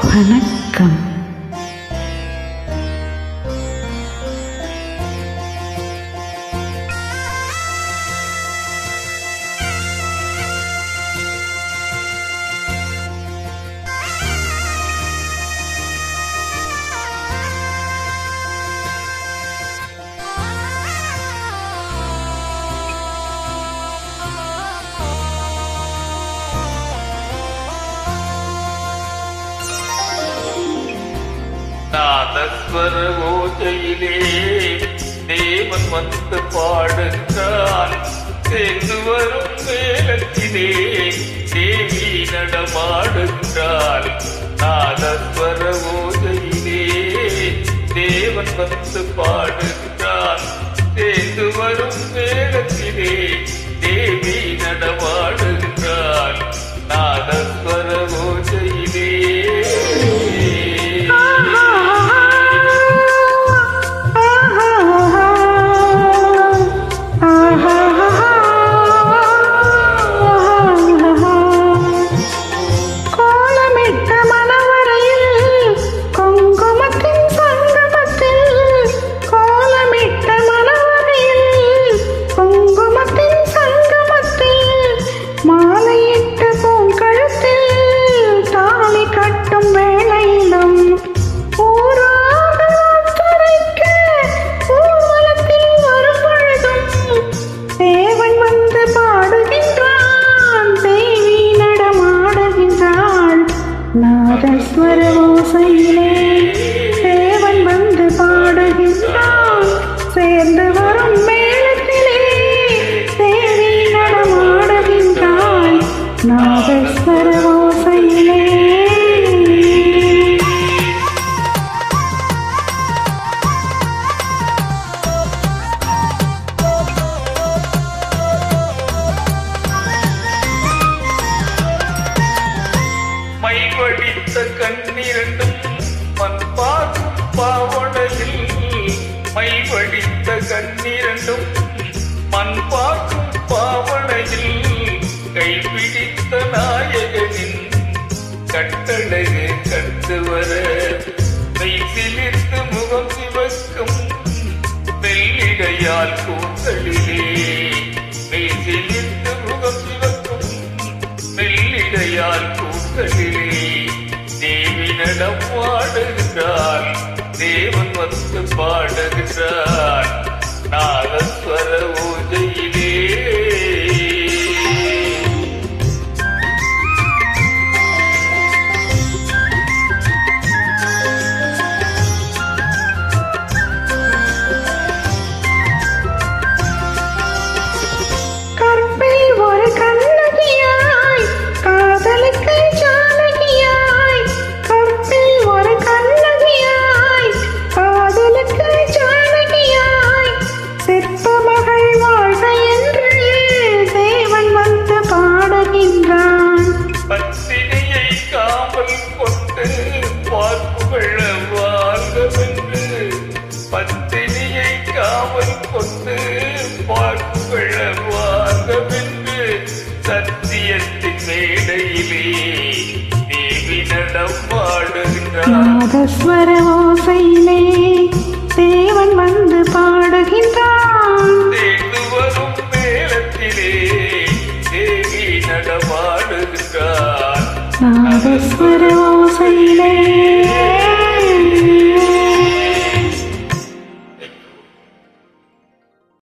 வணக்கம். நாதஸ்வர ஓசையிலே தேவன் வந்து பாடுகிறான். சேர்ந்து வரும் மேலத்திலே தேவி நடமாடுகிறாள். நாதஸ்வர ஓசையிலே தேவன் வந்து பாடுகிறான். சேர்ந்து வரும் மேலத்திலே தேவி நடமாடுகிறாள். நாதஸ்வர ஓசையிலே நாதஸ்வர ஓசையிலே தேவன் வந்து பாடுகின்றான். சேர்ந்து வரும் மேளத்திலே தேவி நடமாடுகின்றாள். நாதஸ்வர ஓசையிலே மைவடித்த கண்ணிரண்டும் மண்பாகும் பாவனையில். மைவடித்த கண்ணிரண்டும் மண்பாகும் பாவனையில். கைப்பிடித்த நாயகனின் கட்டழகு கண்டு வர மெய் சிலிர்த்து முகம் சிவக்கும் மெல்லிடையால் கூந்தலிலே. மெய் சிலிர்த்து முகம் சிவக்கும் மெல்லிடையால் கூந்தலிலே தேவி நடமாடுகிறாள். தேவன் வந்து பாடுகிறார். நாதஸ்வர ஓசையிலே பத்தினியை காவல் கொண்டு பார்ப்புகள வாங்கவென்று சத்தியத்தின் மேடையிலே தேவி நடமாடுகிறார். நாதஸ்வர ஓசை